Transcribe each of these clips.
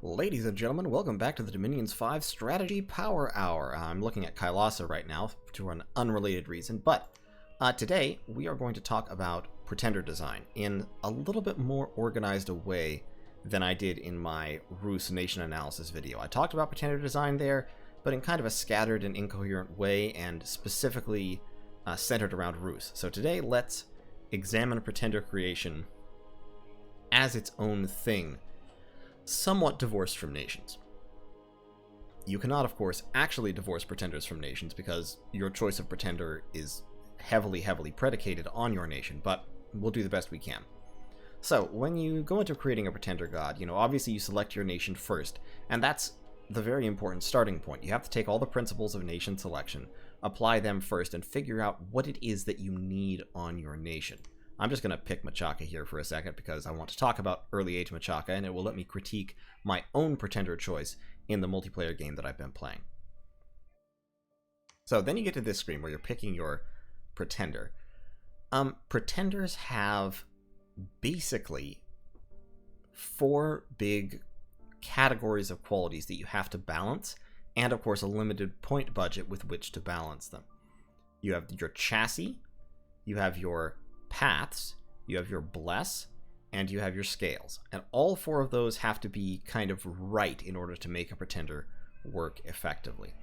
Ladies and gentlemen, welcome back to the Dominions 5 Strategy Power Hour. I'm looking at Kailasa right now for an unrelated reason, but today we are going to talk about Pretender design in a little bit more organized a way than I did in my Rus Nation analysis video. I talked about Pretender design there, but in kind of a scattered and incoherent way, and specifically centered around Rus. So today let's examine Pretender creation as its own thing, somewhat divorced from nations. You cannot, of course, actually divorce pretenders from nations because your choice of pretender is heavily predicated on your nation, but we'll do the best we can. So, when you go into creating a pretender god, obviously you select your nation first, and that's the very important starting point. You have to take all the principles of nation selection, apply them first, and figure out what it is that you need on your nation. I'm just going to pick Machaka here for a second because I want to talk about early age Machaka, and it will let me critique my own pretender choice in the multiplayer game that I've been playing. So then you get to this screen where you're picking your pretender. Pretenders have basically 4 big categories of qualities that you have to balance, and of course a limited point budget with which to balance them. You have your chassis, you have your paths, you have your bless, and you have your scales. And all 4 of those have to be kind of right in order to make a pretender work effectively.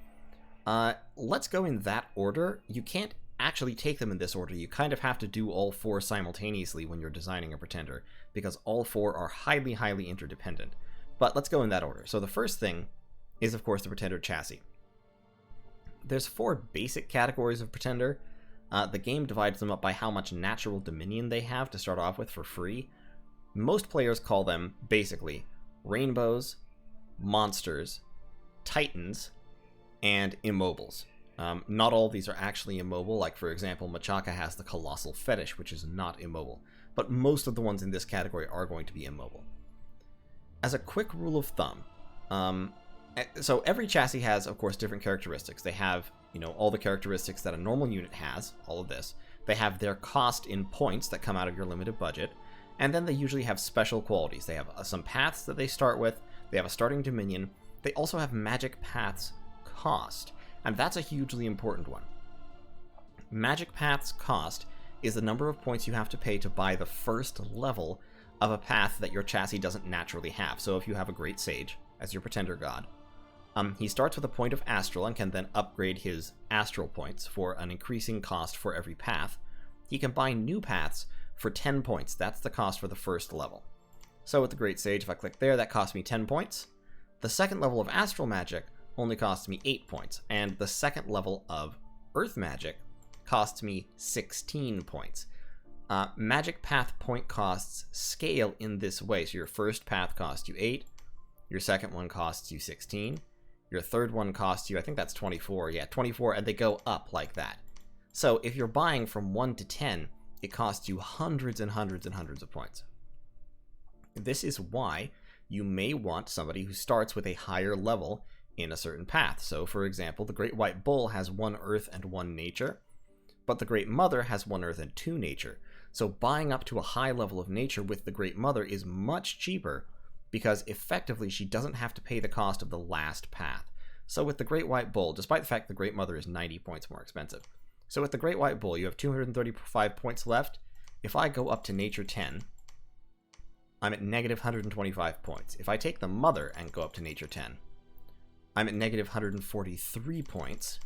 Let's go in that order. You can't actually take them in this order. You kind of have to do all 4 simultaneously when you're designing a pretender, because all 4 are highly interdependent. But let's go in that order. So the first thing is, of course, the pretender chassis. There's 4 basic categories of pretender. The game divides them up by how much natural dominion they have to start off with for free. Most players call them, basically, rainbows, monsters, titans, and immobiles. Not all of these are actually immobile, like for example, Machaka has the colossal fetish, which is not immobile, but most of the ones in this category are going to be immobile. As a quick rule of thumb, so every chassis has, of course, different characteristics. They have all the characteristics that a normal unit has, all of this. They have their cost in points that come out of your limited budget, and then they usually have special qualities. They have some paths that they start with, they have a starting dominion, they also have magic paths cost, and that's a hugely important one. Magic paths cost is the number of points you have to pay to buy the first level of a path that your chassis doesn't naturally have. So if you have a great sage as your pretender god, he starts with a point of astral and can then upgrade his astral points for an increasing cost for every path. He can buy new paths for 10 points. That's the cost for the first level. So with the Great Sage, if I click there, that costs me 10 points. The second level of astral magic only costs me 8 points, and the second level of earth magic costs me 16 points. Magic path point costs scale in this way. So your first path costs you 8, your second one costs you 16, your third one costs you, I think that's 24. Yeah, 24, and they go up like that. So if you're buying from 1 to 10, it costs you hundreds and hundreds of points. This is why you may want somebody who starts with a higher level in a certain path. So for example, the Great White Bull has 1 earth and 1 nature, but the Great Mother has 1 earth and 2 nature. So buying up to a high level of nature with the Great Mother is much cheaper, because effectively she doesn't have to pay the cost of the last path. So with the Great White Bull, despite the fact the Great Mother is 90 points more expensive, so with the Great White Bull you have 235 points left. If I go up to Nature 10, I'm at negative 125 points. If I take the Mother and go up to Nature 10, I'm at negative 143 points.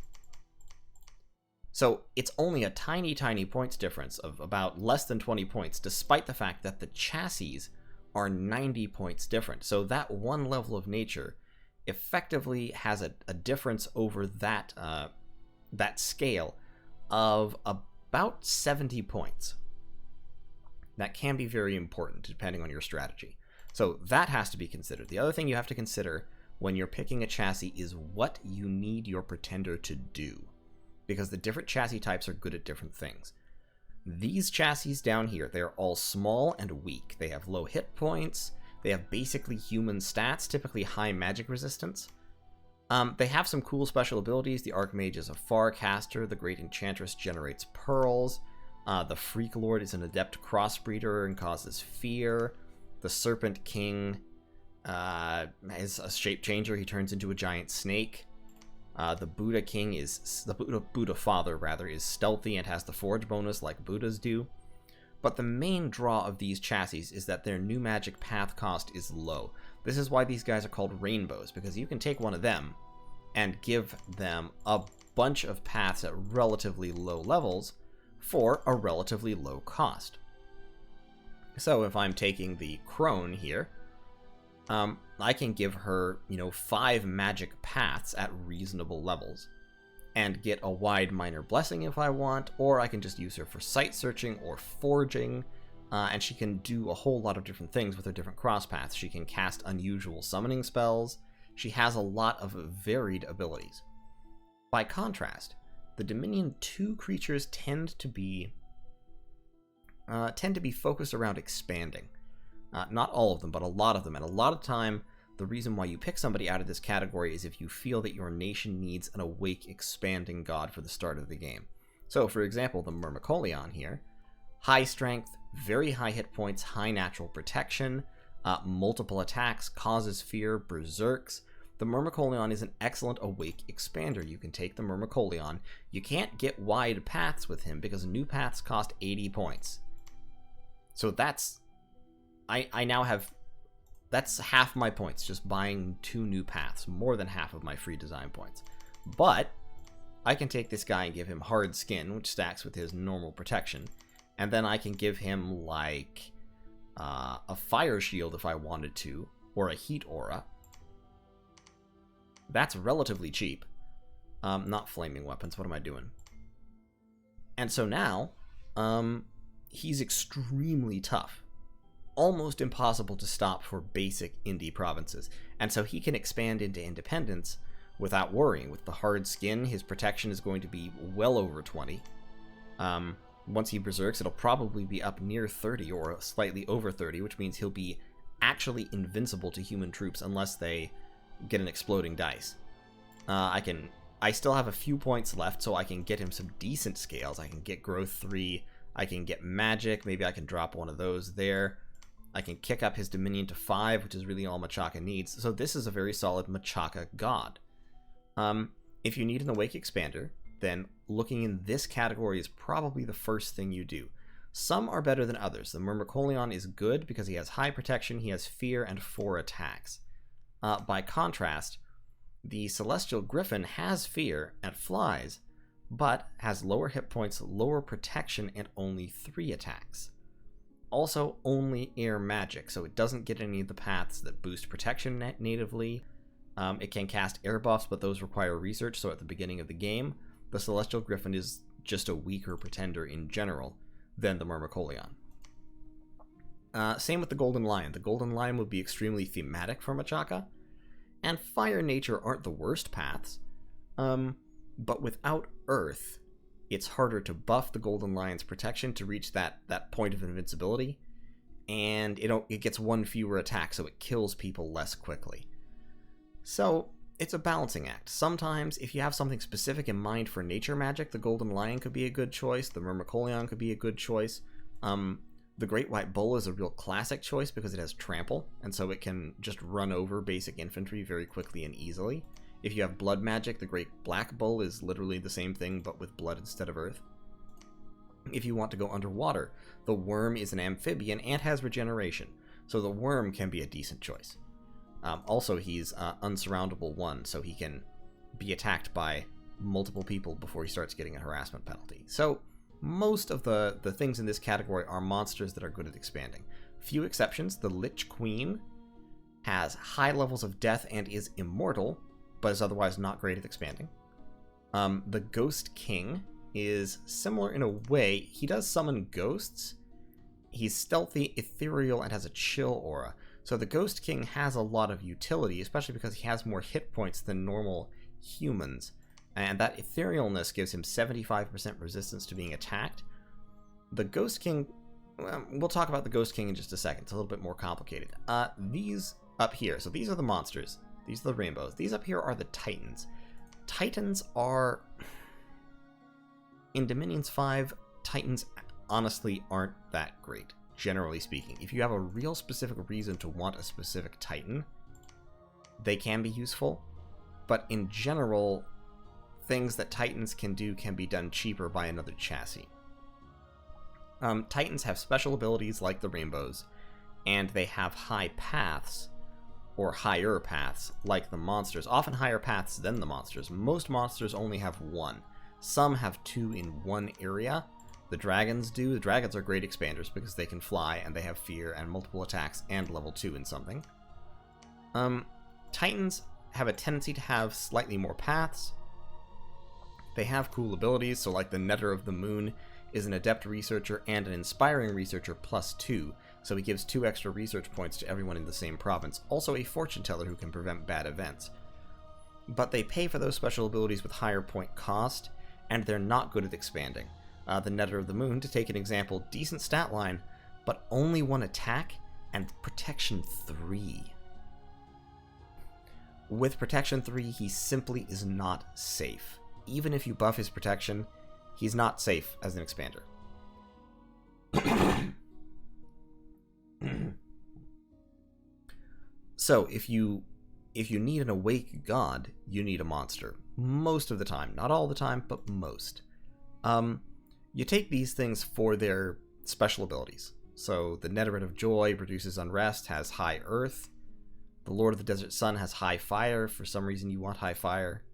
So it's only a tiny points difference of about less than 20 points, despite the fact that the chassis are 90 points different. So that one level of nature effectively has a difference over that that scale of about 70 points. That can be very important depending on your strategy. So that has to be considered. The other thing you have to consider when you're picking a chassis is what you need your pretender to do, because the different chassis types are good at different things. These chassis down here, they're all small and weak. They have low hit points. They have basically human stats, typically high magic resistance. They have some cool special abilities. The Archmage is a Farcaster. The Great Enchantress generates pearls. The Freak Lord is an adept crossbreeder and causes fear. The Serpent King is a shape changer. He turns into a giant snake. The Buddha King is the Buddha Father rather is stealthy and has the forge bonus like Buddhas do. But the main draw of these chassis is that their new magic path cost is low. This is why these guys are called rainbows, because you can take one of them and give them a bunch of paths at relatively low levels for a relatively low cost. So if I'm taking the crone here, I can give her, 5 magic paths at reasonable levels and get a wide minor blessing if I want, or I can just use her for sight searching or forging, and she can do a whole lot of different things with her different cross paths. She can cast unusual summoning spells. She has a lot of varied abilities. By contrast, the Dominion 2 creatures tend to be focused around expanding. Not all of them, but a lot of them. And a lot of time, the reason why you pick somebody out of this category is if you feel that your nation needs an awake, expanding god for the start of the game. So, for example, the Myrmecolion here. High strength, very high hit points, high natural protection, multiple attacks, causes fear, berserks. The Myrmecolion is an excellent awake expander. You can take the Myrmecolion. You can't get wide paths with him because new paths cost 80 points. So that's... I now have... That's half my points, just buying 2 new paths. More than half of my free design points. But I can take this guy and give him hard skin, which stacks with his normal protection. And then I can give him, like, a fire shield if I wanted to, or a heat aura. That's relatively cheap. Not flaming weapons, what am I doing? And so now, he's extremely tough. Almost impossible to stop for basic indie provinces. And so he can expand into independence without worrying. With the hard skin, his protection is going to be well over 20. Once he berserks, it'll probably be up near 30 or slightly over 30, which means he'll be actually invincible to human troops unless they get an exploding dice. I still have a few points left, so I can get him some decent scales. I can get growth 3, I can get magic, maybe I can drop one of those there. I can kick up his Dominion to 5, which is really all Machaka needs. So this is a very solid Machaka god. If you need an Awake Expander, then looking in this category is probably the first thing you do. Some are better than others. The Myrmecolion is good because he has high protection, he has fear, and 4 attacks. By contrast, the Celestial Griffin has fear and flies, but has lower hit points, lower protection, and only 3 attacks. Also, only air magic, so it doesn't get any of the paths that boost protection natively. It can cast air buffs, but those require research, so at the beginning of the game, the Celestial Griffin is just a weaker pretender in general than the Myrmecolion. Same with the Golden Lion. The Golden Lion would be extremely thematic for Machaka, and Fire Nature aren't the worst paths, but without Earth, it's harder to buff the Golden Lion's protection to reach that point of invincibility, and it gets 1 fewer attack, so it kills people less quickly. So, it's a balancing act. Sometimes, if you have something specific in mind for nature magic, the Golden Lion could be a good choice, the Myrmecolion could be a good choice. The Great White Bull is a real classic choice because it has trample, and so it can just run over basic infantry very quickly and easily. If you have blood magic, the Great Black Bull is literally the same thing, but with blood instead of earth. If you want to go underwater, the Worm is an amphibian and has regeneration, so the Worm can be a decent choice. Also, he's unsurroundable 1, so he can be attacked by multiple people before he starts getting a harassment penalty. So, most of the things in this category are monsters that are good at expanding. Few exceptions. The Lich Queen has high levels of death and is immortal, but is otherwise not great at expanding. The Ghost King is similar in a way. He does summon ghosts. He's stealthy, ethereal, and has a chill aura. So the Ghost King has a lot of utility, especially because he has more hit points than normal humans. And that etherealness gives him 75% resistance to being attacked. The Ghost King... we'll talk about the Ghost King in just a second. It's a little bit more complicated. These up here. So these are the monsters. These are the rainbows. These up here are the Titans. Titans are... In Dominions 5, Titans honestly aren't that great, generally speaking. If you have a real specific reason to want a specific Titan, they can be useful, but in general, things that Titans can do can be done cheaper by another chassis. Titans have special abilities like the rainbows, and they have high paths, or higher paths, like the monsters. Often higher paths than the monsters. Most monsters only have one. Some have two in one area. The dragons do. The dragons are great expanders because they can fly, and they have fear and multiple attacks and level 2 in something. Titans have a tendency to have slightly more paths. They have cool abilities, so like the Netter of the Moon is an adept researcher and an inspiring researcher +2, so he gives 2 extra research points to everyone in the same province. Also a fortune teller who can prevent bad events. But they pay for those special abilities with higher point cost, and they're not good at expanding. The Netter of the Moon, to take an example, decent stat line, but only 1 attack and protection 3. With protection 3, he simply is not safe. Even if you buff his protection, he's not safe as an expander. So, if you need an awake god, you need a monster. Most of the time. Not all the time, but most. You take these things for their special abilities. So, the Netherite of Joy produces Unrest, has high earth. The Lord of the Desert Sun has high fire. For some reason, you want high fire.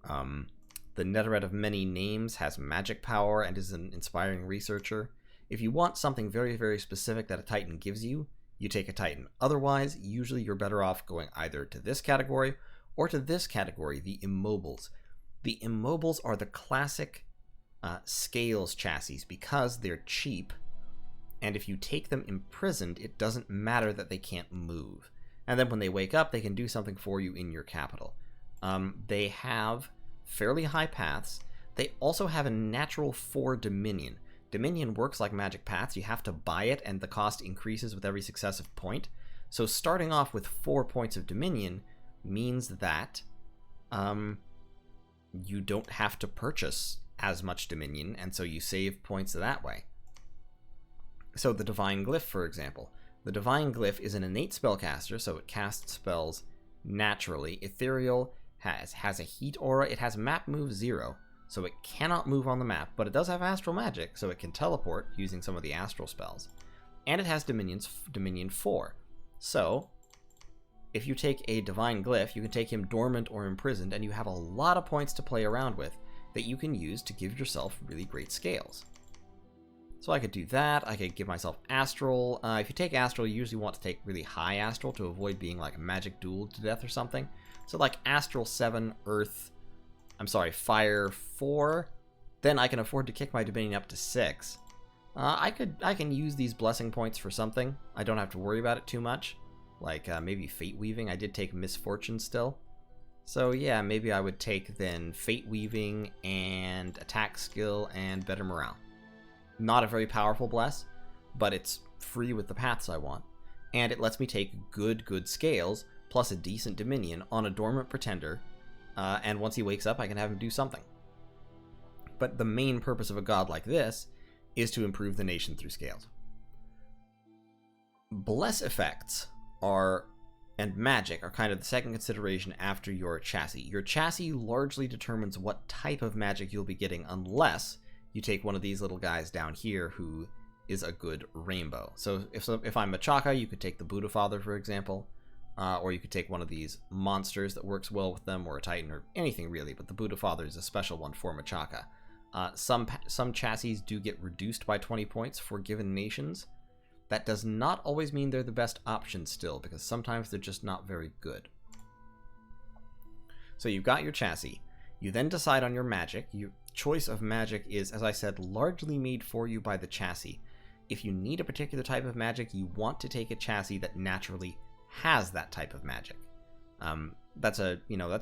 The Netherite of Many Names has magic power and is an inspiring researcher. If you want something very, very specific that a Titan gives you, you take a Titan. Otherwise, usually you're better off going either to this category or to this category, the Immobiles. The Immobiles are the classic Scales chassis because they're cheap, and if you take them imprisoned, it doesn't matter that they can't move. And then when they wake up, they can do something for you in your capital. They have fairly high paths. They also have a natural 4 Dominion. Dominion works like magic paths. You have to buy it, and the cost increases with every successive point. So starting off with 4 points of Dominion means that you don't have to purchase as much Dominion, and so you save points that way. So the Divine Glyph, for example. The Divine Glyph is an innate spellcaster, so it casts spells naturally. Ethereal has a heat aura. It has map move 0, so it cannot move on the map, but it does have astral magic, so it can teleport using some of the astral spells. And it has Dominion 4. So, if you take a Divine Glyph, you can take him dormant or imprisoned, and you have a lot of points to play around with that you can use to give yourself really great scales. So I could do that. I could give myself Astral. If you take Astral, you usually want to take really high Astral to avoid being like magic dueled to death or something. So like Astral 7, Fire 4. Then I can afford to kick my Dominion up to 6. I can use these blessing points for something. I don't have to worry about it too much. Like maybe Fate Weaving. I did take Misfortune still. So yeah, maybe I would take then Fate Weaving and Attack Skill and Better Morale. Not a very powerful bless, but it's free with the paths I want. And it lets me take good scales, plus a decent Dominion on a dormant pretender, and once he wakes up, I can have him do something. But the main purpose of a god like this is to improve the nation through scales. Bless effects and magic are kind of the second consideration after your chassis. Your chassis largely determines what type of magic you'll be getting unless you take one of these little guys down here who is a good rainbow. So if I'm Machaka, you could take the Buddha Father, for example, or you could take one of these monsters that works well with them, or a Titan, or anything really, but the Buddha Father is a special one for Machaka. Some chassis do get reduced by 20 points for given nations. That does not always mean they're the best option still, because sometimes they're just not very good. So you've got your chassis. You then decide on your magic. Your choice of magic is, as I said, largely made for you by the chassis. If you need a particular type of magic, you want to take a chassis that naturally has that type of magic. That's a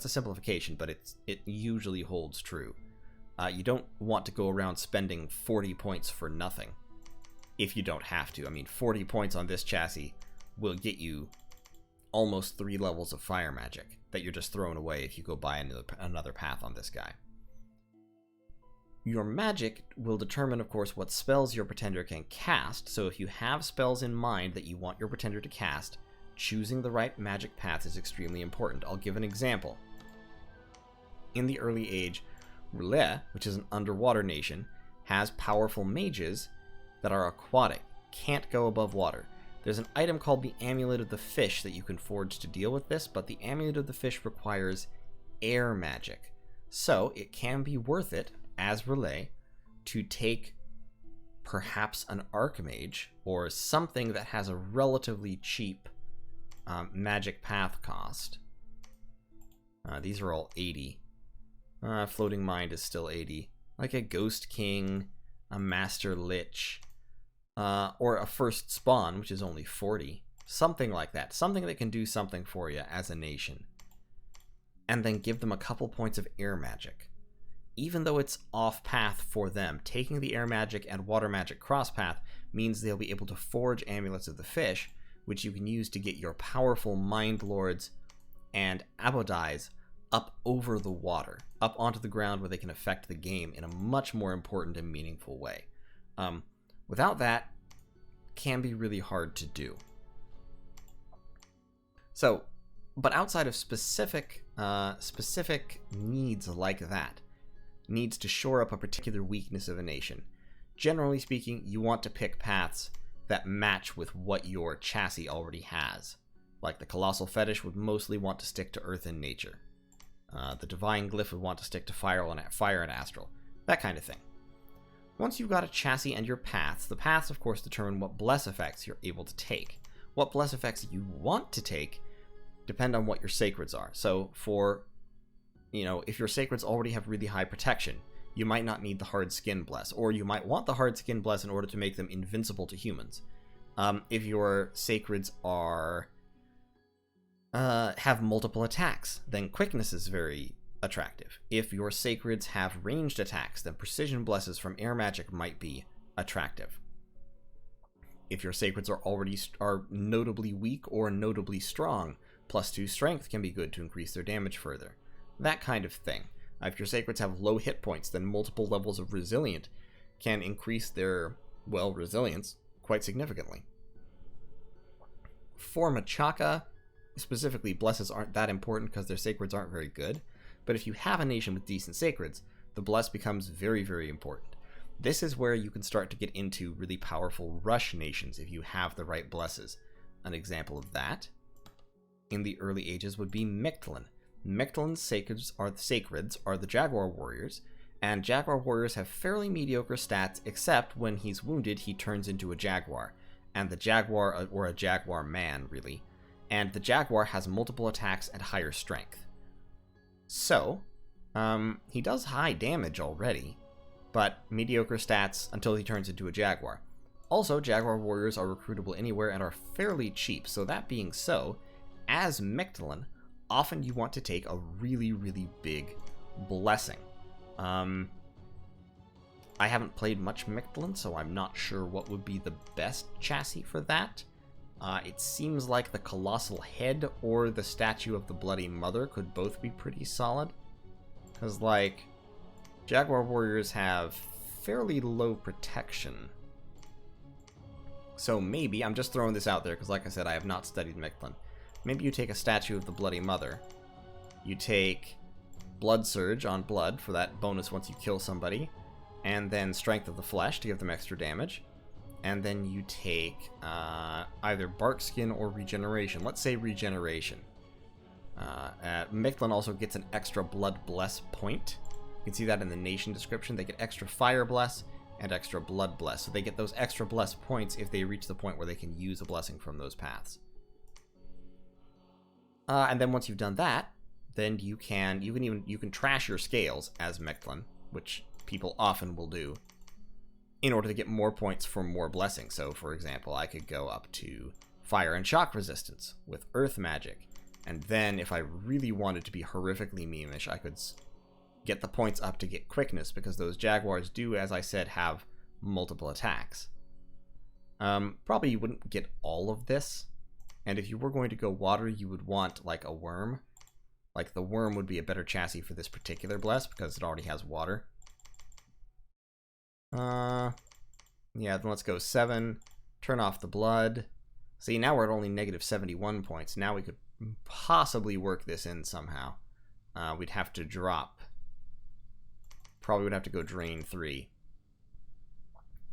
simplification, but it usually holds true. You don't want to go around spending 40 points for nothing if you don't have to. I mean, 40 points on this chassis will get you almost 3 levels of fire magic that you're just throwing away if you go buy another path on this guy. Your magic will determine, of course, what spells your pretender can cast. So if you have spells in mind that you want your pretender to cast, choosing the right magic path is extremely important. I'll give an example. In the early age, Relais, which is an underwater nation, has powerful mages that are aquatic, can't go above water. There's an item called the Amulet of the Fish that you can forge to deal with this, but the Amulet of the Fish requires air magic. So it can be worth it, as Relais, to take perhaps an Archmage or something that has a relatively cheap magic path cost. These are all 80. Floating Mind is still 80. Like a Ghost King, a Master Lich, or a First Spawn, which is only 40. Something like that. Something that can do something for you as a nation. And then give them a couple points of air magic. Even though it's off path for them, taking the air magic and water magic cross path means they'll be able to forge Amulets of the Fish, which you can use to get your powerful Mind Lords and Abodais up over the water, up onto the ground where they can affect the game in a much more important and meaningful way. Without that, can be really hard to do. So, but outside of specific needs like that, needs to shore up a particular weakness of a nation, generally speaking, you want to pick paths that match with what your chassis already has. Like the Colossal Fetish would mostly want to stick to Earth and Nature. The Divine Glyph would want to stick to Fire and Astral. That kind of thing. Once you've got a chassis and your paths, the paths of course determine what bless effects you're able to take. What bless effects you want to take depend on what your sacreds are. So for, if your sacreds already have really high protection, you might not need the hard skin bless, or you might want the hard skin bless in order to make them invincible to humans. If your sacreds are have multiple attacks, then quickness is very attractive. If your sacreds have ranged attacks, then precision blesses from air magic might be attractive. If your sacreds are notably weak or notably strong, +2 strength can be good to increase their damage further. That kind of thing. If your sacreds have low hit points, then multiple levels of resilient can increase their, resilience quite significantly. For Machaka, specifically, blesses aren't that important because their sacreds aren't very good, but if you have a nation with decent sacreds, the bless becomes very, very important. This is where you can start to get into really powerful rush nations if you have the right blesses. An example of that in the early ages would be Mictlan. Mictlan's sacreds are the Jaguar Warriors, and Jaguar Warriors have fairly mediocre stats, except when he's wounded he turns into a Jaguar, and the Jaguar, or a Jaguar man really, and the Jaguar has multiple attacks and higher strength. So, he does high damage already, but mediocre stats until he turns into a Jaguar. Also, Jaguar Warriors are recruitable anywhere and are fairly cheap, so that being so, as Mictlan, often you want to take a really, really big blessing. I haven't played much Mictlan, so I'm not sure what would be the best chassis for that. It seems like the Colossal Head or the Statue of the Bloody Mother could both be pretty solid. Because, Jaguar Warriors have fairly low protection. So maybe, I'm just throwing this out there because like I said, I have not studied Mictlan. Maybe you take a Statue of the Bloody Mother. You take Blood Surge on Blood for that bonus once you kill somebody. And then Strength of the Flesh to give them extra damage. And then you take either Bark Skin or Regeneration. Let's say Regeneration. Mictlan also gets an extra Blood Bless point. You can see that in the nation description. They get extra Fire Bless and extra Blood Bless. So they get those extra Bless points if they reach the point where they can use a blessing from those paths. And then once you've done that, then you can trash your scales as Mictlan, which people often will do, in order to get more points for more blessings. So, for example, I could go up to Fire and Shock Resistance with Earth Magic, and then if I really wanted to be horrifically memeish, I could get the points up to get Quickness, because those Jaguars do, as I said, have multiple attacks. Probably you wouldn't get all of this, and if you were going to go water, you would want, a Worm. The Worm would be a better chassis for this particular bless, because it already has water. Yeah, then let's go 7, turn off the blood, See, now we're at only negative 71 points. Now we could possibly work this in somehow. We'd have to drop. Probably would have to go drain 3.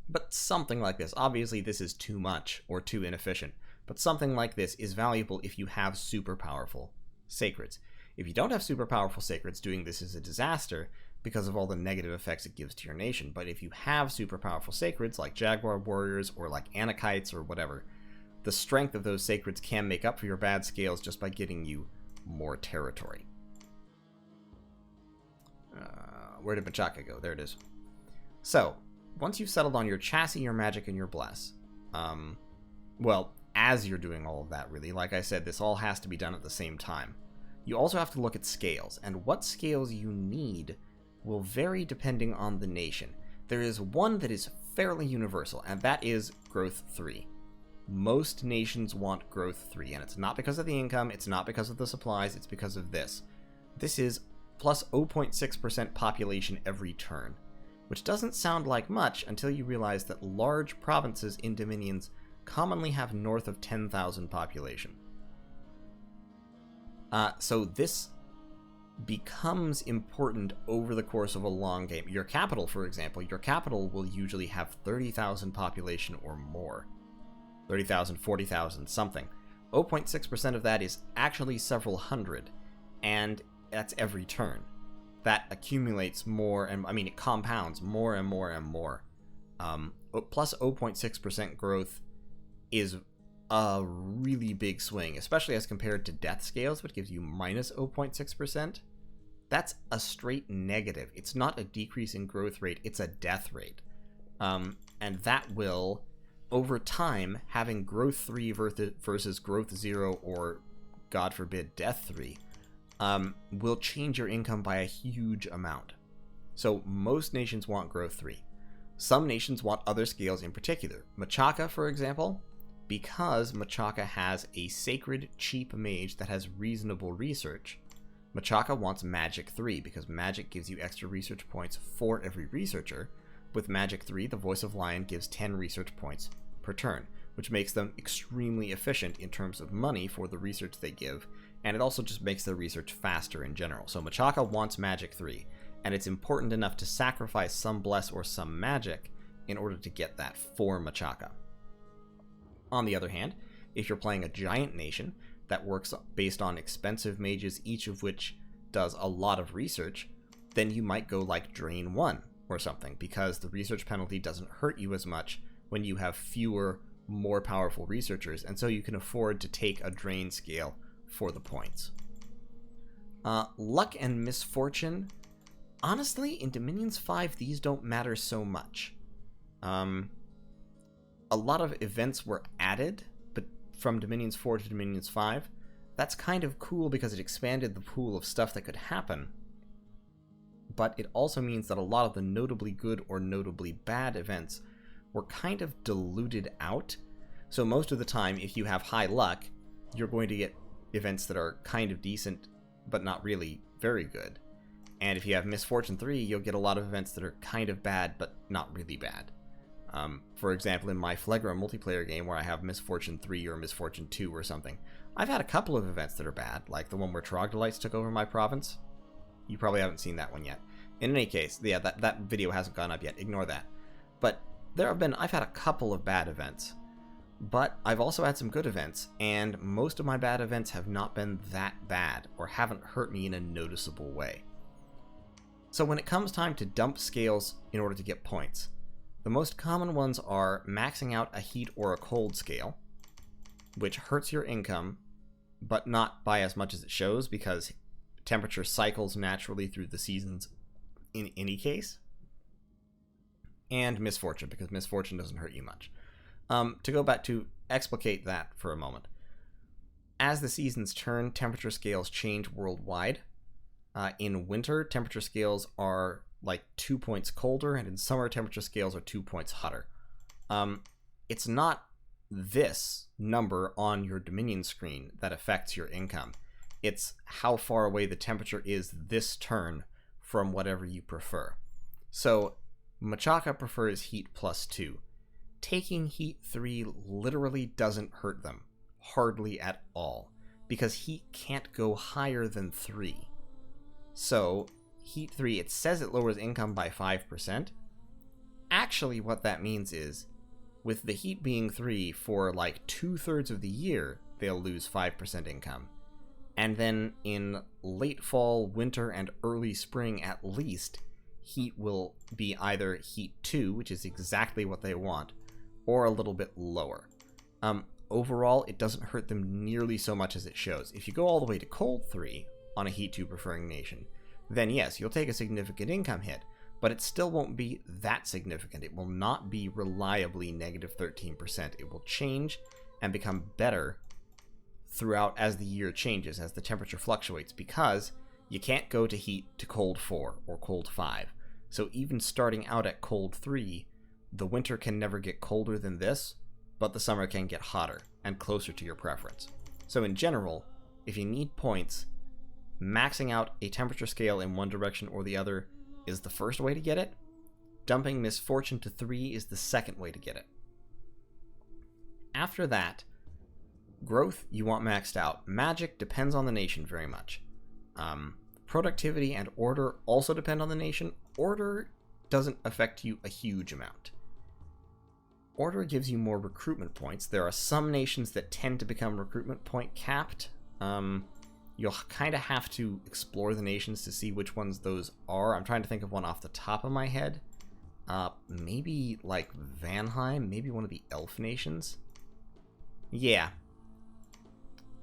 But something like this. Obviously, this is too much or too inefficient. But something like this is valuable if you have super powerful sacreds. If you don't have super powerful sacreds, doing this is a disaster because of all the negative effects it gives to your nation. But if you have super powerful sacreds, like Jaguar Warriors or like Anakites or whatever, the strength of those sacreds can make up for your bad scales just by getting you more territory. Where did Machaka go? There it is. So, once you've settled on your chassis, your magic, and your bless, well, as you're doing all of that, really, like I said, this all has to be done at the same time. You also have to look at scales, and what scales you need will vary depending on the nation. There is one that is fairly universal, and that is growth 3. Most nations want growth 3, and it's not because of the income, it's not because of the supplies, it's because of this. This is plus 0.6% population every turn, which doesn't sound like much until you realize that large provinces in dominions commonly have north of 10,000 population. So this becomes important over the course of a long game. Your capital, for example, your capital will usually have 30,000 population or more. 30,000, 40,000, something. 0.6% of that is actually several hundred, and that's every turn. That accumulates more, and I mean, it compounds more and more and more. Plus 0.6% growth is a really big swing, especially as compared to death scales, which gives you minus 0.6%. That's a straight negative. It's not a decrease in growth rate, it's a death rate. And that will, over time, having growth 3 versus growth 0, or God forbid, death 3, will change your income by a huge amount. So most nations want growth 3. Some nations want other scales in particular. Machaka, for example, because Machaka has a sacred cheap mage that has reasonable research, Machaka wants magic 3, because magic gives you extra research points for every researcher. With magic 3, the Voice of Lion gives 10 research points per turn, which makes them extremely efficient in terms of money for the research they give, and it also just makes their research faster in general. So Machaka wants magic 3, and it's important enough to sacrifice some bless or some magic in order to get that for Machaka. On the other hand, if you're playing a giant nation that works based on expensive mages, each of which does a lot of research, then you might go like Drain 1 or something, because the research penalty doesn't hurt you as much when you have fewer, more powerful researchers, and so you can afford to take a Drain scale for the points. Luck and misfortune, honestly, in Dominions 5, these don't matter so much. A lot of events were added, but from Dominions 4 to Dominions 5, that's kind of cool because it expanded the pool of stuff that could happen. But it also means that a lot of the notably good or notably bad events were kind of diluted out. So most of the time, if you have high luck, you're going to get events that are kind of decent, but not really very good. And if you have Misfortune 3, you'll get a lot of events that are kind of bad, but not really bad. For example, in my Phlegra multiplayer game where I have Misfortune 3 or Misfortune 2 or something, I've had a couple of events that are bad, like the one where Trogdolites took over my province. You probably haven't seen that one yet. In any case, yeah, that video hasn't gone up yet, ignore that. But I've had a couple of bad events, but I've also had some good events, and most of my bad events have not been that bad, or haven't hurt me in a noticeable way. So when it comes time to dump scales in order to get points, the most common ones are maxing out a heat or a cold scale, which hurts your income, but not by as much as it shows, because temperature cycles naturally through the seasons in any case. And misfortune, because misfortune doesn't hurt you much. To go back to explicate that for a moment. As the seasons turn, temperature scales change worldwide. In winter, temperature scales are like 2 points colder, and in summer, temperature scales are 2 points hotter. It's not this number on your Dominion screen that affects your income. It's how far away the temperature is this turn from whatever you prefer. So Machaka prefers heat +2. taking Heat 3 literally doesn't hurt them. Hardly at all. Because Heat can't go higher than 3. So, Heat 3, it says it lowers income by 5%. Actually, what that means is, with the Heat being 3, for like 2/3 of the year, they'll lose 5% income. And then in late fall, winter, and early spring at least, Heat will be either Heat 2, which is exactly what they want, or a little bit lower. Overall, it doesn't hurt them nearly so much as it shows. If you go all the way to Cold 3 on a Heat 2 preferring nation, then yes, you'll take a significant income hit, but it still won't be that significant. It will not be reliably negative 13%. It will change and become better throughout as the year changes, as the temperature fluctuates, because you can't go to Heat to Cold 4 or Cold 5. So even starting out at Cold 3, the winter can never get colder than this, but the summer can get hotter and closer to your preference. So in general, if you need points, maxing out a temperature scale in one direction or the other is the first way to get it. Dumping Misfortune to 3 is the second way to get it. After that, growth you want maxed out. Magic depends on the nation very much. Productivity and order also depend on the nation. Order doesn't affect you a huge amount. Order gives you more recruitment points. There are some nations that tend to become recruitment point capped. You'll kind of have to explore the nations to see which ones those are. I'm trying to think of one off the top of my head. Maybe like Vanheim, maybe one of the elf nations. Yeah.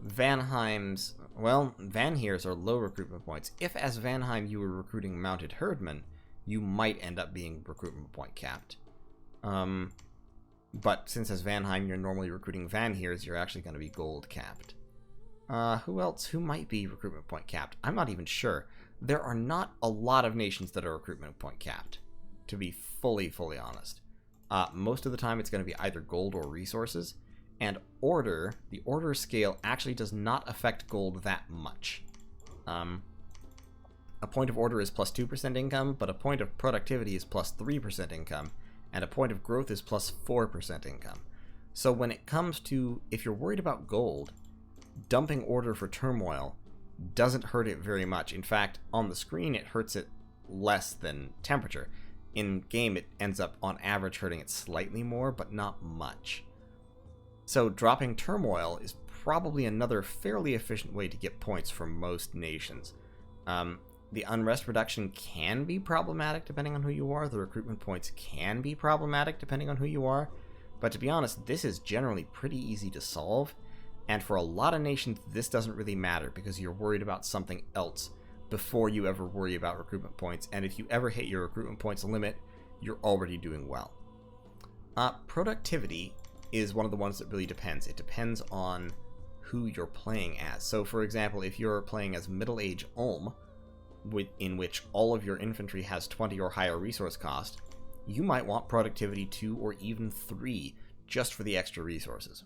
Vanheim's, well, Vanheers are low recruitment points. If as Vanheim you were recruiting mounted herdmen, you might end up being recruitment point capped. But since as Vanheim you're normally recruiting Vanheers, you're actually going to be gold capped. Who else? Who might be recruitment point capped? I'm not even sure. There are not a lot of nations that are recruitment point capped, to be fully honest. Most of the time it's going to be either gold or resources. And order, the order scale actually does not affect gold that much. A point of order is plus 2% income, but a point of productivity is plus 3% income, and a point of growth is plus 4% income. So when it comes to, if you're worried about gold, dumping order for turmoil doesn't hurt it very much. In fact, on the screen it hurts it less than temperature. In game it ends up on average hurting it slightly more, but not much. So dropping turmoil is probably another fairly efficient way to get points from most nations. The unrest reduction can be problematic depending on who you are. The recruitment points can be problematic depending on who you are. But to be honest, this is generally pretty easy to solve. And for a lot of nations, this doesn't really matter because you're worried about something else before you ever worry about recruitment points. And if you ever hit your recruitment points limit, you're already doing well. Productivity is one of the ones that really depends. It depends on who you're playing as. So for example, if you're playing as Middle-Age Ulm, in which all of your infantry has 20 or higher resource cost, you might want productivity 2 or even 3 just for the extra resources.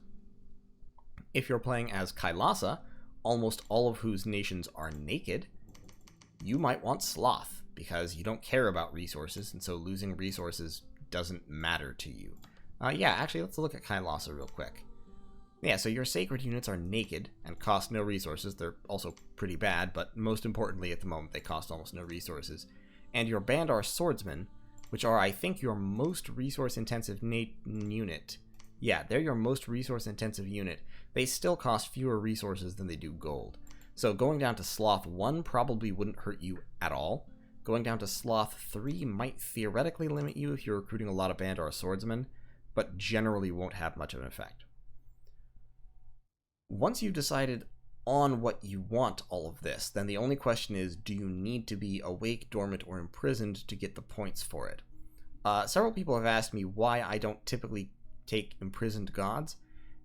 If you're playing as Kailasa, almost all of whose nations are naked, you might want Sloth, because you don't care about resources, and so losing resources doesn't matter to you. Actually, let's look at Kailasa real quick. Yeah, so your sacred units are naked and cost no resources. They're also pretty bad, but most importantly at the moment they cost almost no resources. And your Bandar swordsmen, which are, I think, your most resource-intensive unit. Yeah, they're your most resource-intensive unit. They still cost fewer resources than they do gold. So going down to Sloth 1 probably wouldn't hurt you at all. Going down to Sloth 3 might theoretically limit you if you're recruiting a lot of Bandar swordsmen, but generally won't have much of an effect. Once you've decided on what you want all of this, then the only question is, do you need to be awake, dormant, or imprisoned to get the points for it? Several people have asked me why I don't typically take imprisoned gods,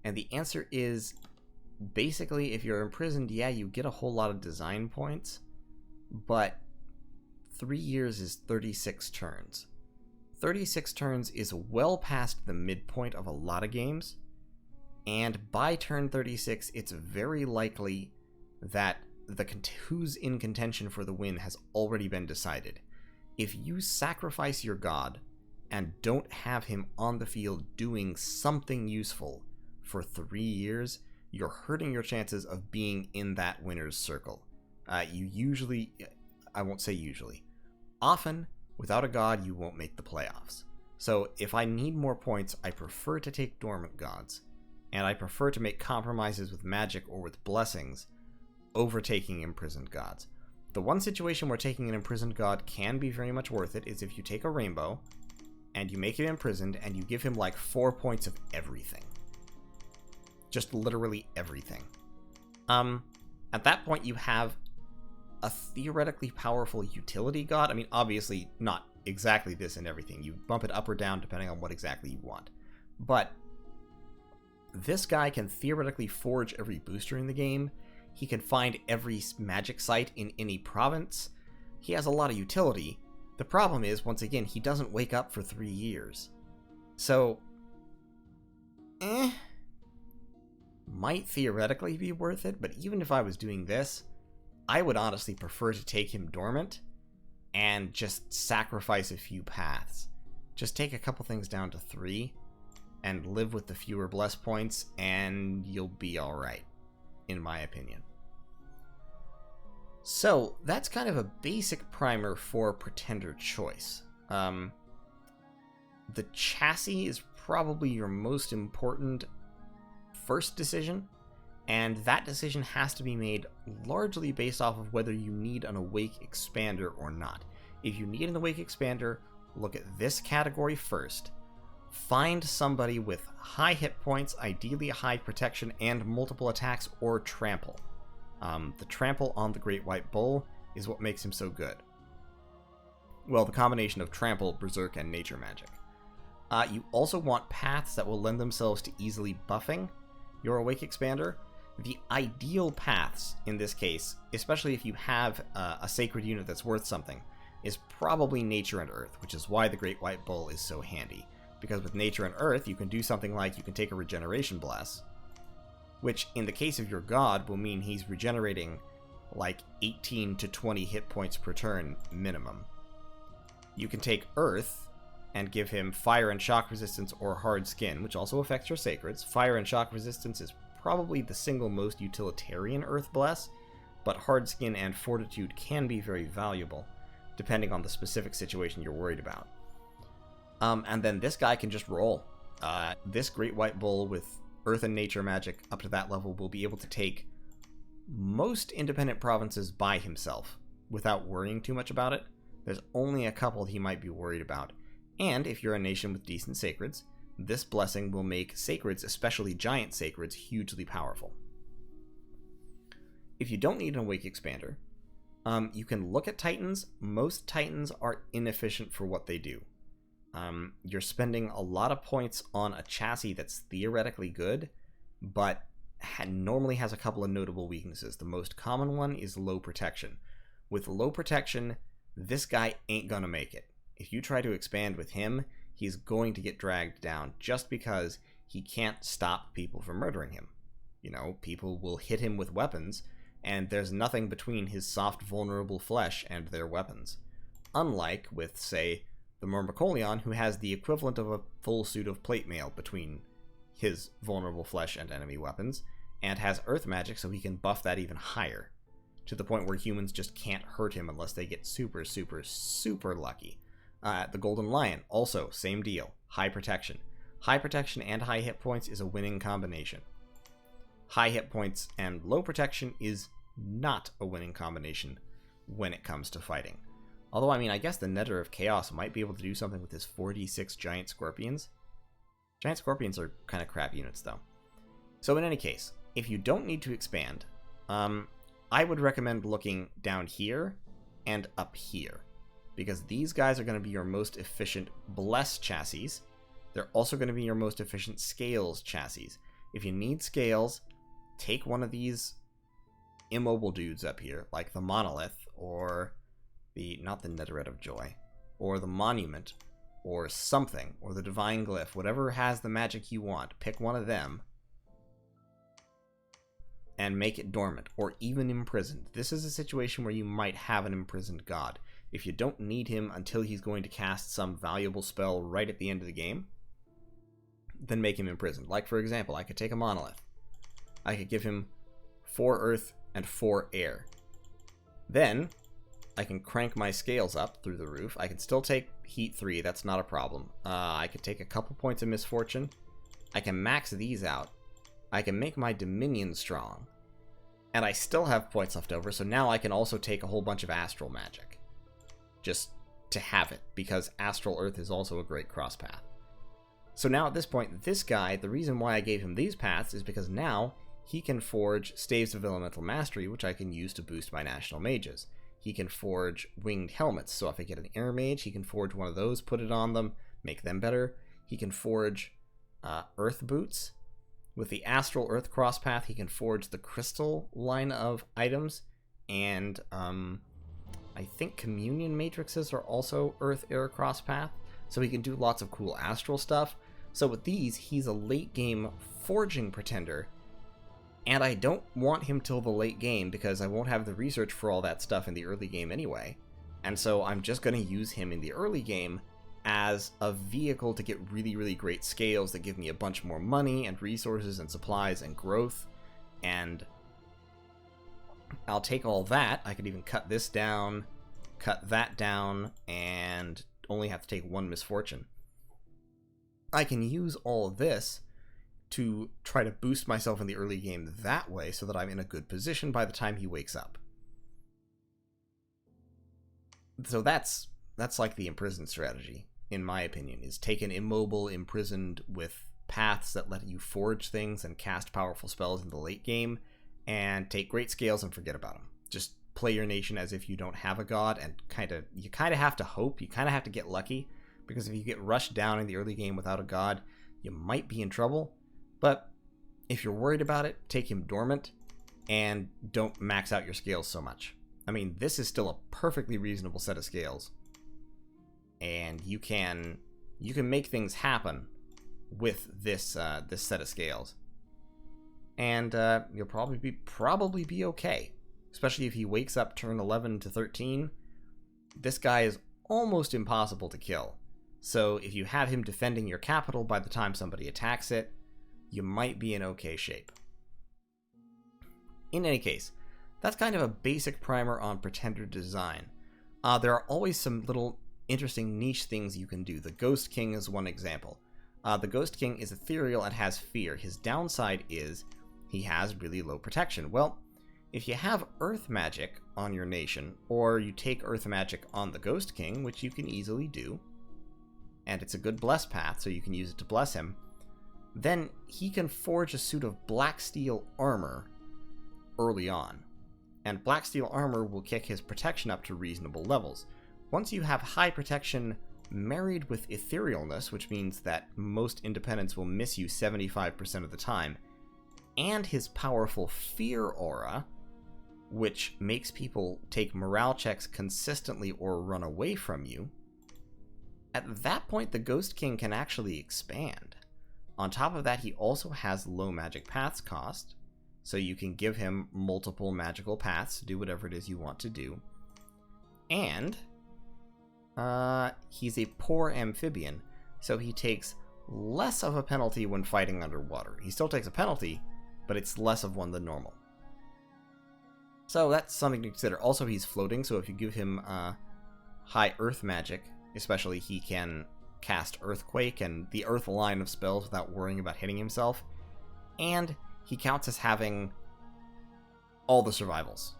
and the answer is, basically, if you're imprisoned, yeah, you get a whole lot of design points, but 3 years is 36 turns. 36 turns is well past the midpoint of a lot of games, and by turn 36, it's very likely that who's in contention for the win has already been decided. If you sacrifice your god and don't have him on the field doing something useful for 3 years, you're hurting your chances of being in that winner's circle. You usually, I won't say usually, often, without a god, you won't make the playoffs. So if I need more points, I prefer to take dormant gods, and I prefer to make compromises with magic or with blessings over taking imprisoned gods. The one situation where taking an imprisoned god can be very much worth it is if you take a rainbow and you make him imprisoned and you give him like 4 points of everything. Just literally everything. At that point you have a theoretically powerful utility god. I mean, obviously not exactly this and everything. You bump it up or down depending on what exactly you want. But this guy can theoretically forge every booster in the game. He can find every magic site in any province. He has a lot of utility. The problem is, once again, he doesn't wake up for 3 years. So, might theoretically be worth it, but even if I was doing this, I would honestly prefer to take him dormant and just sacrifice a few paths. Just take a couple things down to 3 and live with the fewer bless points, and you'll be alright, in my opinion. So, that's kind of a basic primer for Pretender choice. The chassis is probably your most important first decision, and that decision has to be made largely based off of whether you need an Awake Expander or not. If you need an Awake Expander, look at this category first. Find somebody with high hit points, ideally high protection, and multiple attacks or trample. The trample on the Great White Bull is what makes him so good. Well, the combination of trample, berserk, and nature magic. You also want paths that will lend themselves to easily buffing your Awake Expander. The ideal paths in this case, especially if you have a sacred unit that's worth something, is probably nature and earth, which is why the Great White Bull is so handy. Because with nature and earth, you can do something like you can take a regeneration bless, which in the case of your god will mean he's regenerating like 18 to 20 hit points per turn minimum. You can take earth and give him fire and shock resistance or hard skin, which also affects your sacreds. Fire and shock resistance is probably the single most utilitarian earth bless, but hard skin and fortitude can be very valuable, depending on the specific situation you're worried about. And then this guy can just roll. This Great White Bull with earth and nature magic up to that level will be able to take most independent provinces by himself without worrying too much about it. There's only a couple he might be worried about. And if you're a nation with decent sacreds, this blessing will make sacreds, especially giant sacreds, hugely powerful. If you don't need an Awake Expander, you can look at Titans. Most Titans are inefficient for what they do. You're spending a lot of points on a chassis that's theoretically good, but normally has a couple of notable weaknesses. The most common one is low protection. With low protection, this guy ain't gonna make it. If you try to expand with him, he's going to get dragged down just because he can't stop people from murdering him. You know, people will hit him with weapons, and there's nothing between his soft, vulnerable flesh and their weapons. Unlike with, say, the Myrmecoleon, who has the equivalent of a full suit of plate mail between his vulnerable flesh and enemy weapons, and has earth magic so he can buff that even higher, to the point where humans just can't hurt him unless they get super, super, super lucky. The Golden Lion, also, same deal. High protection. High protection and high hit points is a winning combination. High hit points and low protection is not a winning combination when it comes to fighting. Although, I mean, I guess the Netter of Chaos might be able to do something with his 4d6 Giant Scorpions. Giant Scorpions are kind of crap units, though. So in any case, if you don't need to expand, I would recommend looking down here and up here, because these guys are going to be your most efficient Bless chassis. They're also going to be your most efficient Scales chassis. If you need Scales, take one of these Immobile dudes up here, like the Monolith, or not the Netherite of Joy, or the Monument, or something, or the Divine Glyph, whatever has the magic you want. Pick one of them and make it dormant, or even imprisoned. This is a situation where you might have an imprisoned god. if you don't need him until he's going to cast some valuable spell right at the end of the game, then make him imprisoned. Like, for example, I could take a monolith. I could give him 4 earth and 4 air. Then I can crank my scales up through the roof. I can still take heat 3, that's not a problem. I could take a couple points of misfortune. I can max these out. I can make my dominion strong. And I still have points left over, so now I can also take a whole bunch of astral magic. Just to have it, because astral earth is also a great cross path. So now at this point, this guy, the reason why I gave him these paths is because now he can forge Staves of Elemental Mastery, which I can use to boost my national mages. He can forge winged helmets, so if I get an air mage, he can forge one of those, put it on them, make them better. He can forge earth boots. With the astral earth cross path, he can forge the crystal line of items, and I think communion matrices are also earth air cross path, so he can do lots of cool astral stuff. So with these, he's a late game forging pretender, and I don't want him till the late game because I won't have the research for all that stuff in the early game anyway. And so I'm just going to use him in the early game as a vehicle to get really, really great scales that give me a bunch more money and resources and supplies and growth. And I'll take all that. I could even cut this down, cut that down, and only have to take 1 misfortune. I can use all of this to try to boost myself in the early game that way so that I'm in a good position by the time he wakes up. So that's like the imprisoned strategy, in my opinion, is take an immobile imprisoned with paths that let you forge things and cast powerful spells in the late game, and take great scales and forget about them. Just play your nation as if you don't have a god, and you kind of have to hope, you kind of have to get lucky, because if you get rushed down in the early game without a god, you might be in trouble. But if you're worried about it, take him dormant, and don't max out your scales so much. I mean, this is still a perfectly reasonable set of scales, and you can make things happen with this this set of scales, and you'll probably be okay. Especially if he wakes up turn 11 to 13, this guy is almost impossible to kill. So if you have him defending your capital by the time somebody attacks it, you might be in okay shape. In any case, that's kind of a basic primer on pretender design. There are always some little interesting niche things you can do. The Ghost King is one example. The Ghost King is ethereal and has fear. His downside is he has really low protection. Well, if you have Earth Magic on your nation, or you take Earth Magic on the Ghost King, which you can easily do, and it's a good bless path, so you can use it to bless him, then he can forge a suit of black steel armor early on. And black steel armor will kick his protection up to reasonable levels. Once you have high protection married with etherealness, which means that most independents will miss you 75% of the time, and his powerful fear aura, which makes people take morale checks consistently or run away from you, at that point the Ghost King can actually expand. On top of that, he also has low magic paths cost, so you can give him multiple magical paths to do whatever it is you want to do. And he's a poor amphibian, so he takes less of a penalty when fighting underwater. He still takes a penalty, but it's less of one than normal. So that's something to consider. Also, he's floating, so if you give him high earth magic, especially, he can cast Earthquake and the Earth line of spells without worrying about hitting himself. And he counts as having all the survivals.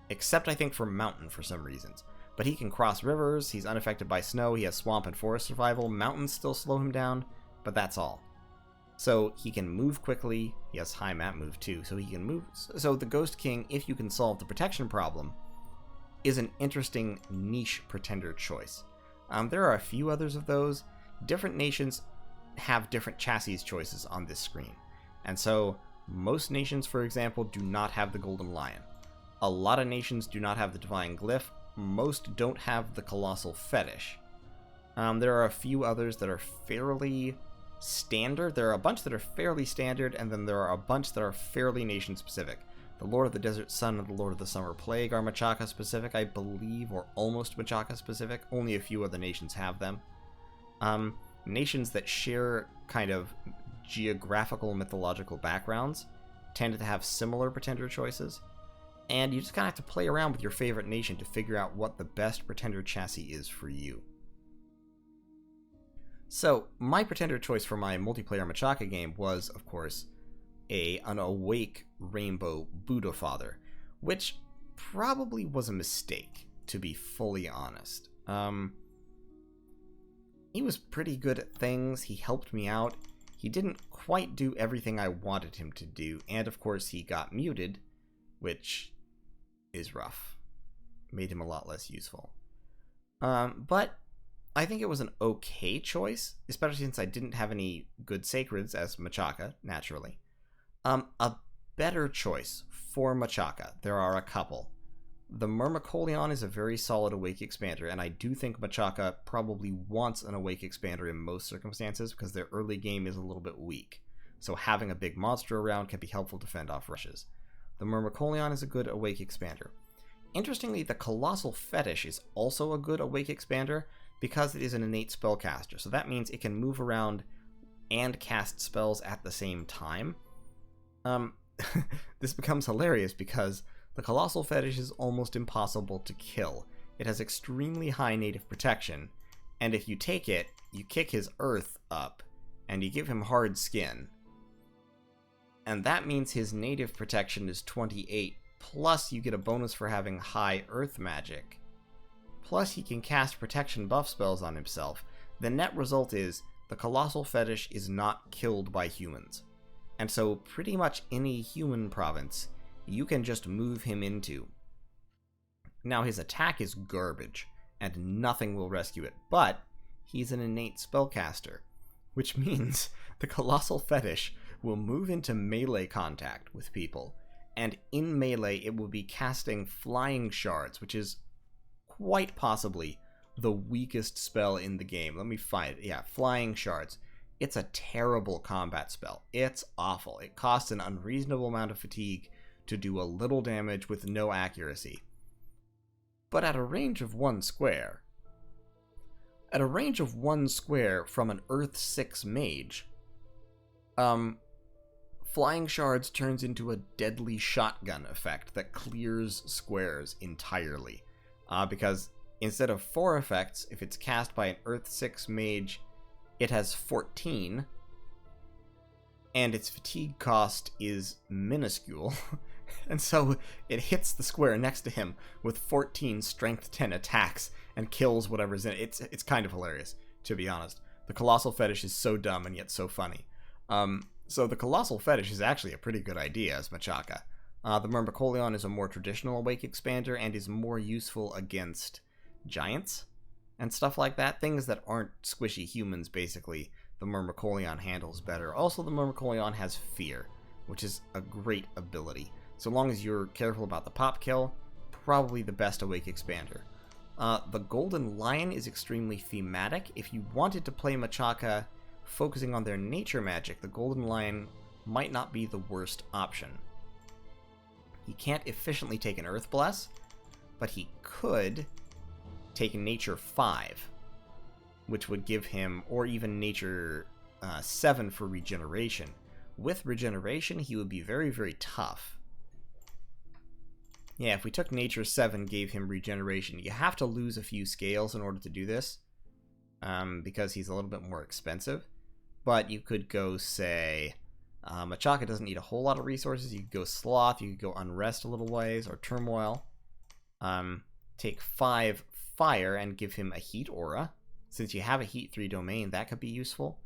Except, I think, for Mountain for some reasons. But he can cross rivers, he's unaffected by snow, he has swamp and forest survival. Mountains still slow him down, but that's all. So he can move quickly, he has high map move too, so he can move. So the Ghost King, if you can solve the protection problem, is an interesting niche pretender choice. There are a few others of those. Different nations have different chassis choices on this screen. And so most nations, for example, do not have the Golden Lion. A lot of nations do not have the Divine Glyph. Most don't have the Colossal Fetish. There are a few others that are fairly standard. There are a bunch that are fairly standard, and then there are a bunch that are fairly nation-specific. The Lord of the Desert Sun and the Lord of the Summer Plague are Machaka specific, I believe, or almost Machaka specific. Only a few other nations have them. Nations that share kind of geographical mythological backgrounds tend to have similar pretender choices, and you just kind of have to play around with your favorite nation to figure out what the best pretender chassis is for you. So, my pretender choice for my multiplayer Machaka game was, of course, an awake rainbow Buddha Father, which probably was a mistake, to be fully honest. He was pretty good at things, he helped me out, he didn't quite do everything I wanted him to do, and of course he got muted, which is rough. Made him a lot less useful. But I think it was an okay choice, especially since I didn't have any good sacreds as Machaka, naturally. A better choice for Machaka, there are a couple. The Myrmecolion is a very solid Awake Expander, and I do think Machaka probably wants an Awake Expander in most circumstances, because their early game is a little bit weak. So having a big monster around can be helpful to fend off rushes. The Myrmecolion is a good Awake Expander. Interestingly, the Colossal Fetish is also a good Awake Expander, because it is an innate spellcaster, so that means it can move around and cast spells at the same time. This becomes hilarious because the Colossal Fetish is almost impossible to kill. It has extremely high native protection, and if you take it, you kick his earth up, and you give him hard skin. And that means his native protection is 28, plus you get a bonus for having high earth magic. Plus he can cast protection buff spells on himself. The net result is the Colossal Fetish is not killed by humans. And so pretty much any human province you can just move him into. Now his attack is garbage, and nothing will rescue it, but he's an innate spellcaster, which means the Colossal Fetish will move into melee contact with people, and in melee it will be casting Flying Shards, which is quite possibly the weakest spell in the game. Let me find it. Yeah, Flying Shards. It's a terrible combat spell. It's awful. It costs an unreasonable amount of fatigue to do a little damage with no accuracy. But at a range of 1 square, from an Earth 6 mage, Flying Shards turns into a deadly shotgun effect that clears squares entirely. Because instead of 4 effects, if it's cast by an Earth 6 mage, it has 14, and its fatigue cost is minuscule, and so it hits the square next to him with 14 strength 10 attacks and kills whatever's in it. It's kind of hilarious, to be honest. The Colossal Fetish is so dumb and yet so funny. So the Colossal Fetish is actually a pretty good idea as Machaka. The Myrmecolion is a more traditional Awake Expander and is more useful against giants and stuff like that. Things that aren't squishy humans, basically, the Myrmecolion handles better. Also, the Myrmecolion has Fear, which is a great ability. So long as you're careful about the pop kill, probably the best Awake Expander. The Golden Lion is extremely thematic. If you wanted to play Machaka focusing on their nature magic, the Golden Lion might not be the worst option. He can't efficiently take an Earth Bless, but he could take Nature 5, which would give him, or even Nature 7 for regeneration. With regeneration, he would be very, very tough. Yeah, if we took Nature 7, gave him regeneration, you have to lose a few scales in order to do this, because he's a little bit more expensive. But you could go, say, Machaka doesn't need a whole lot of resources. You could go Sloth, you could go Unrest a little ways, or Turmoil. Take 5 Fire and give him a Heat Aura. Since you have a Heat 3 domain, that could be useful.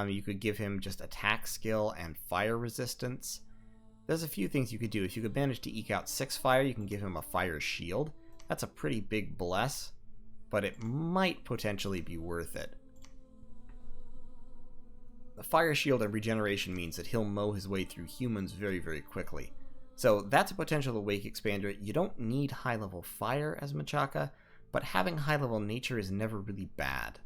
You could give him just attack skill and fire resistance. There's a few things you could do. If you could manage to eke out 6 fire, you can give him a fire shield. That's a pretty big bless, but it might potentially be worth it. The fire shield and regeneration means that he'll mow his way through humans very, very quickly. So that's a potential Awake Expander. You don't need high-level fire as Machaka, but having high-level nature is never really bad.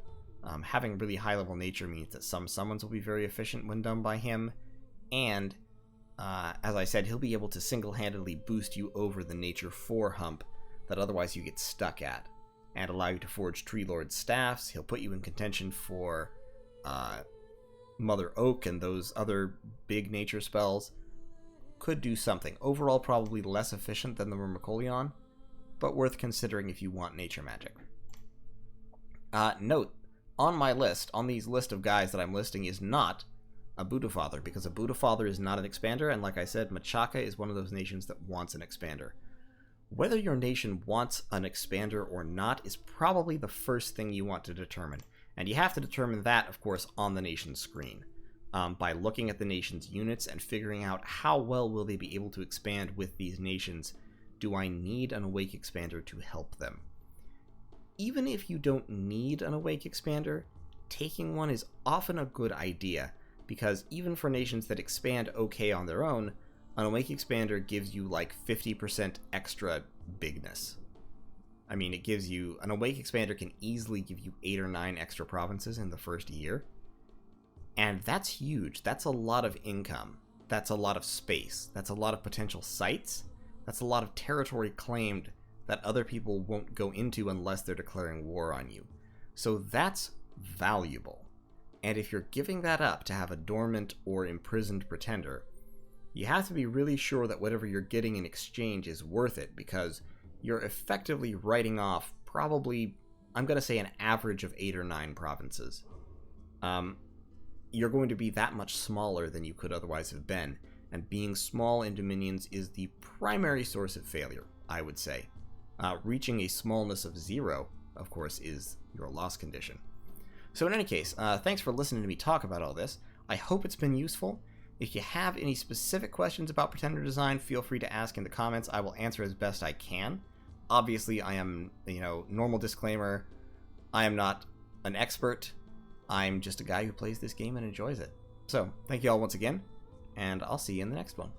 Having really high-level nature means that some summons will be very efficient when done by him, and as I said, he'll be able to single-handedly boost you over the Nature 4 hump that otherwise you get stuck at, and allow you to forge Tree Lord staffs. He'll put you in contention for Mother Oak and those other big nature spells. Could do something. Overall, probably less efficient than the Myrmecoleon, but worth considering if you want nature magic. Note, on my list, on these list of guys that I'm listing, is not a Buddha Father, because a Buddha Father is not an expander, and like I said, Machaka is one of those nations that wants an expander. Whether your nation wants an expander or not is probably the first thing you want to determine, and you have to determine that, of course, on the nation's screen, by looking at the nation's units and figuring out how well will they be able to expand with these nations. Do I need an Awake expander to help them? Even if you don't need an Awake expander, taking one is often a good idea, because even for nations that expand okay on their own, an Awake expander gives you like 50% extra bigness. I mean, it gives you... An Awake expander can easily give you 8 or 9 extra provinces in the first year. And that's huge. That's a lot of income. That's a lot of space. That's a lot of potential sites. That's a lot of territory claimed that other people won't go into unless they're declaring war on you. So that's valuable. And if you're giving that up to have a dormant or imprisoned pretender, you have to be really sure that whatever you're getting in exchange is worth it, because you're effectively writing off probably, I'm going to say, an average of 8 or 9 provinces. You're going to be that much smaller than you could otherwise have been, and being small in dominions is the primary source of failure, I would say. Reaching a smallness of 0, of course, is your loss condition. So in any case, thanks for listening to me talk about all this. I hope it's been useful. If you have any specific questions about Pretender design, feel free to ask in the comments. I will answer as best I can. Obviously, I am, normal disclaimer, I am not an expert. I'm just a guy who plays this game and enjoys it. So, thank you all once again, and I'll see you in the next one.